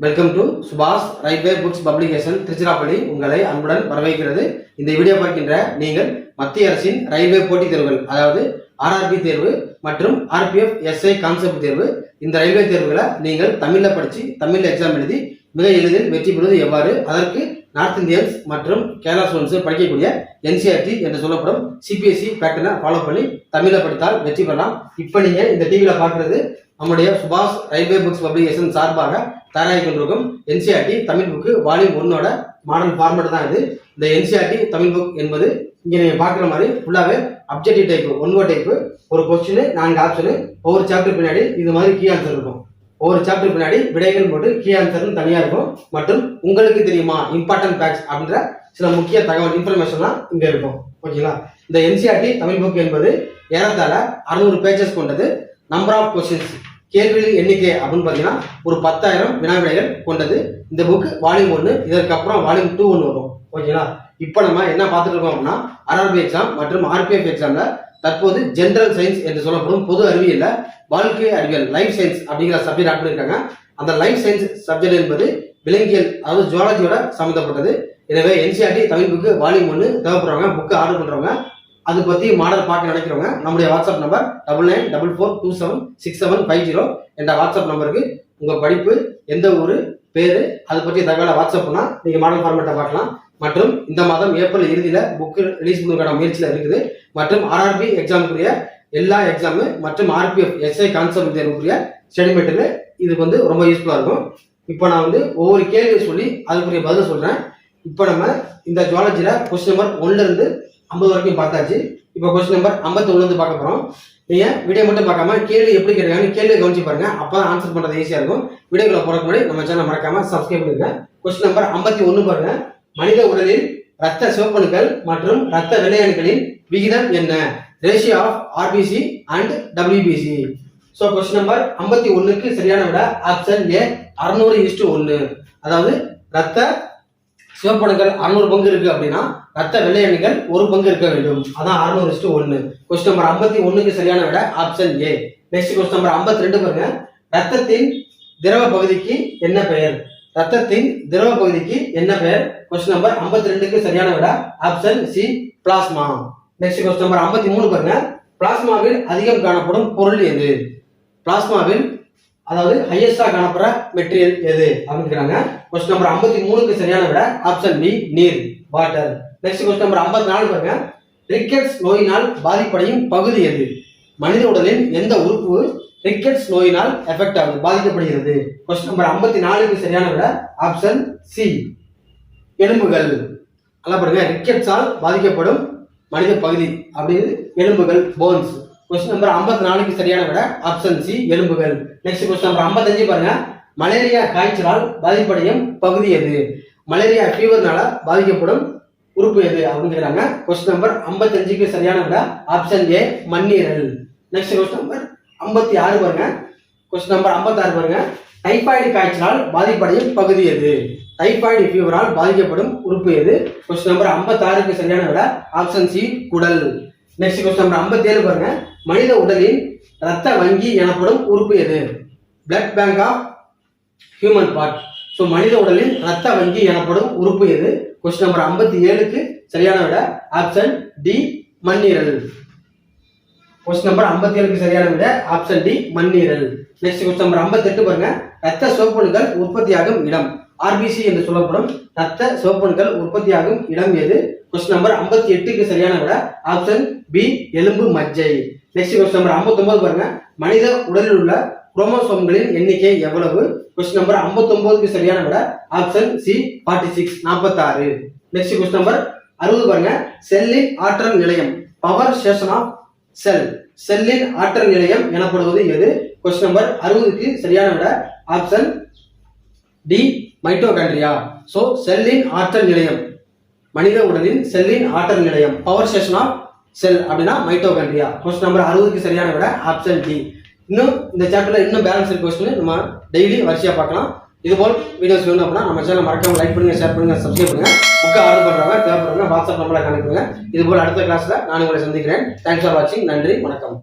Welcome to சுபாஷ் railway books publication Tiruchirappalli உங்களை அன்புடன் வரவேற்கிறது. இந்த வீடியோ பார்க்கின்ற நீங்கள் மத்திய அரசின் ரயில்வே போட்டித் தேர்வுகள், அதாவது ஆர்ஆர்பி தேர்வு மற்றும் ஆர்பிஎஃப் எஸ்ஐ கான்செப்ட் தேர்வு, இந்த ரயில்வே தேர்வுகளை நீங்கள் தமிழ்ல படிச்சு தமிழ்ல எக்ஸாம் எழுதி மிக எளிதில் வெற்றி பெறுவது எவ்வாறு, அதற்கு நார்த் இந்தியன்ஸ் மற்றும் கேரளா ஸ்டூடெண்ட்ஸ் படிக்கக்கூடிய என்சிஆர்டி என்று சொல்லப்படும் சிபிஎஸ்இ பேட்டர்னை ஃபாலோ பண்ணி தமிழை படித்தால் வெற்றி பெறலாம். இப்போ நீங்க இந்த டிவியில பார்க்கறது நம்முடைய சுபாஷ் ரயில்வே புக்ஸ் பப்ளிகேஷன் சார்பாக தயாராகி கொண்டிருக்கும் NCERT Tamil book volume 1 model format தான் இது. இந்த என்சிஆர்டி தமிழ் புக் என்பது இங்க நீங்க பாக்குற மாதிரி ஃபுல்லாவே objective type, one word type, ஒரு கொஸ்டின் 4 ஆப்ஷன், ஒவ்வொரு சாப்டர் பின்னாடி இது மாதிரி கீ ஆன்சர் இருக்கும். ஒவ்வொரு சாப்டர் பின்னாடி விடைகள் போட்டு கீ ஆன்சர்னு தனியா இருக்கும். மற்றும் உங்களுக்கு தெரியுமா இம்பார்ட்டன்ட் ஃபேக்ட்ஸ் அப்படின்ற சில முக்கிய தகவல் இன்ஃபர்மேஷன்லாம் இங்க இருக்கும். ஓகேங்களா? இந்த என்சிஆர்டி தமிழ் புக் என்பது ஏறத்தாழ 600 பேஜஸ் கொண்டது. நம்பர் ஆஃப் கொஸ்டின்ஸ், கேள்விகளின் எண்ணிக்கை அப்படின்னு பார்த்தீங்கன்னா ஒரு 10,000 வினாவிடைகள் கொண்டது. இந்த புக் வால்யூம் 1, இதற்கு அப்புறம் வால்யூம் 2 ஒன்று வரும். ஓகேங்களா? இப்போ நம்ம என்ன பார்த்துட்டு இருக்கோம் அப்படின்னா ஆர்ஆர்பி எக்ஸாம் மற்றும் ஆர்பிஎஃப் எக்ஸாம்ல தற்போது ஜெனரல் சயின்ஸ் என்று சொல்லப்படும் பொது அறிவியல்ல வாழ்க்கை அறிவியல், லைஃப் சயின்ஸ் அப்படிங்கிற சப்ஜெக்ட் ஆட் பண்ணியிருக்காங்க. அந்த லைஃப் சயின்ஸ் சப்ஜெக்ட் என்பது விலங்கியல், அதாவது ஜுவாலஜியோட சம்மந்தப்பட்டது. எனவே என்சிஆர்டி தமிழ் புக்கு வால்யூம் 1 தேவைப்படுறவங்க, புக்கு ஆர்டர் பண்றவங்க, அது பத்தி மாடல் பார்க்க நினைக்கிறவங்க நம்முடைய வாட்ஸ்அப் நம்பர் 9944276750 என்ற வாட்ஸ்அப் நம்பருக்கு உங்க படிப்பு, எந்த ஊரு, பேரு, அது பற்றி தகவலை வாட்ஸ்அப் பண்ணா நீங்க மாடல் ஃபார்மேட்டை பார்க்கலாம். மற்றும் இந்த மாதம் ஏப்ரல் இறுதியில புக்கு ரிலீஸ் பண்ணுவதற்கான முயற்சியில இருக்குது. மற்றும் ஆர்ஆர்பி எக்ஸாமுக்குரிய எல்லா எக்ஸாமு மற்றும் ஆர்பிஎஃப் எஸ்ஐ கான்செப்ட் தேர்வுக்குரிய ஸ்டடி மெட்டீரியல் இதுக்கு வந்து ரொம்ப யூஸ்ஃபுல்லா இருக்கும். இப்போ நான் வந்து ஒவ்வொரு கேள்வியை சொல்லி அதுக்குரிய பதில் சொல்றேன். இப்போ நம்ம இந்த ஜுவாலஜில கொஸ்டின் நம்பர் 1ல இருந்து 50 வரைக்கும் பார்த்தாச்சு. இப்போ கொஸ்டின் நம்பர் 51 இருந்து பார்க்க போறோம். நீங்க வீடியோ மட்டும் பார்க்காம கேள்வி எப்படி கேட்கறாங்க கேள்வியை கவனிச்சு பாருங்க. அப்பதான் ஆன்சர் பண்றது ஈஸியா இருக்கும். வீடியோக்குள்ள போறதுக்கு முன்னாடி நம்ம சேனல் மறக்காம சப்ஸ்கிரைப் பண்ணுங்க. கொஸ்டின் நம்பர் 51 பாருங்க. மனித உடலில் ரத்த சிவப்பணுக்கள் மற்றும் ரத்த வெள்ளையணுக்களின் விகிதம் என்ன? Ratio of RBC and WBC. So question number 51க்கு சரியான விட ஆப்ஷன் ஏ 600:1. அதாவது ரத்த சிவப்பணுக்கள் 600 பங்கு இருக்கு அப்படின்னா ரத்த வெள்ளையணுக்கள் 1 பங்கு இருக்க வேண்டும். அதான் 600:1. கொஸ்டின் நம்பர் 51க்கு சரியான விட option A. Next question number 52 பாருங்க. ரத்தத்தின் திரவ பகுதிக்கு என்ன பெயர்? ரத்தத்தின் திரவ பகுதிக்கு என்ன பெயர்? கொஸ்டின் நம்பர் 52க்கு சரியான விட option C, plasma. Next question number 53 பாருங்க. பிளாஸ்மாவில் அதிகம் காணப்படும் பொருள் எது? பிளாஸ்மாவில் அதாவது ஹையஸ்டா காணப்படுற மெட்டீரியல் எது அப்படிங்கிறாங்க. கொஸ்டின் நம்பர் 53க்கு சரியான விட ஆப்ஷன் பி, நீர், வாட்டர். நெக்ஸ்ட் கொஸ்டின் நம்பர் 54 பாருங்க. ரிக்கெட்ஸ் நோயினால் பாதிப்படையும் பகுதி எது? மனித உடலின் எந்த உறுப்பு ரிக்கெட்ஸ் நோயினால் எஃபெக்ட் ஆகுது, பாதிக்கப்படுகிறது? கொஸ்டின் நம்பர் 54க்கு சரியான விட ஆப்ஷன் சி, எலும்புகள். நல்லா பாருங்க, ரிக்கெட்ஸால் பாதிக்கப்படும் மனித பகுதி அப்படின்னு எலும்புகள், போன்ஸ். கொஸ்டின் நம்பர் 54க்கு சரியான விட ஆப்ஷன் சி, எலும்புகள். நெக்ஸ்ட் கொஸ்டின் நம்பர் 55 பாருங்க. மலேரியா காய்ச்சலால் பாதிப்படையும் பகுதி எது? மலேரியா ஃபீவர்னால பாதிக்கப்படும் உறுப்பு எது அப்படிங்கிறாங்க. கொஸ்டின் நம்பர் 55க்கு சரியான விட ஆப்ஷன் ஏ, மண்ணீரல். நெக்ஸ்ட் கொஸ்டின் நம்பர் 56 பாருங்க. கொஸ்டின் நம்பர் 56 பாருங்க. டைபாய்டு காய்ச்சலால் பாதிப்படையும் பகுதி எது? டைபாய்டு ஃபீவரால் பாதிக்கப்படும் உறுப்பு எது? கொஸ்டின் நம்பர் 56க்கு சரியான விட ஆப்ஷன் சி, குடல். நெக்ஸ்ட் கொஸ்டின் நம்பர் 57 பாருங்க. மனித உடலின் ரத்த வங்கி எனப்படும் உறுப்பு எது? Blood bank of human part. So மனித உடலின் ரத்த வங்கி எனப்படும் உறுப்பு எது? கொஸ்டின் நம்பர் 57க்கு சரியான விட ஆப்ஷன் டி, மண்ணீரல். கொஸ்டின் நம்பர் 57க்கு சரியான விட ஆப்ஷன் டி, மண்ணீரல். நெக்ஸ்ட் கொஸ்டின் நம்பர் 58 பாருங்க. ரத்த சிவப்பணுக்கள் உற்பத்தியாகும் இடம், ஆர்பிசி என்று சொல்லப்படும் ரத்த சிவப்பணுக்கள் உற்பத்தியாகும் இடம் எது? கொஸ்டின் நம்பர் 58க்கு சரியான விட ஆப்ஷன் பி, எலும்பு மஜ்ஜை. நெக்ஸ்ட் கொஸ்டின் நம்பர் 59 பாருங்க. மனித உடலில் உள்ள குரோமோசோம்களின் எண்ணிக்கை எவ்வளவு? கொஸ்டின் நம்பர் 59க்கு சரியான விட option C, 46, 46. Next question number 60 பாருங்க. செல்லின் ஆற்றல் நிலையம், பவர் ஸ்டேஷன் ஆஃப் செல், செல்லின் ஆற்றல் நிலையம் எனப்படுவது எது? கொஸ்டின் நம்பர் 60க்கு சரியான விட ஆப்ஷன் டி, மைட்டோகாண்ட்ரியா. சோ செல்லின் ஆற்றல் நிலையம், மனித உடலின் செல்லின் ஆற்றல் நிலையம், பவர் ஸ்டேஷன் ஆஃப் செல் அப்படின்னா மைட்டோகாண்ட்ரியா. கொஸ்டின் நம்பர் 60க்கு சரியான விட ஆப்ஷன் டி. இன்னும் இந்த சாப்டர்ல இன்னும் பேலன்ஸ் கொஸ்டின் நம்ம டெய்லி வரிசையா பார்க்கலாம். இதுபோல் வீடியோஸ் வேணும் அப்படின்னா நம்ம சேனல் மறக்காம லைக் பண்ணுங்க, ஷேர் பண்ணுங்க, சப்ஸ்கிரைப் பண்ணுங்க. புக்கை ஆர்டர் பண்றவங்க, தேவைப்படுறவங்க வாட்ஸ்அப் நம்பரை கனெக்ட் பண்ணுங்க. இதுபோல் அடுத்த கிளாஸ்ல நான் உங்களை சந்திக்கிறேன். தேங்க்ஸ் ஃபார் வாட்சிங். நன்றி, வணக்கம்.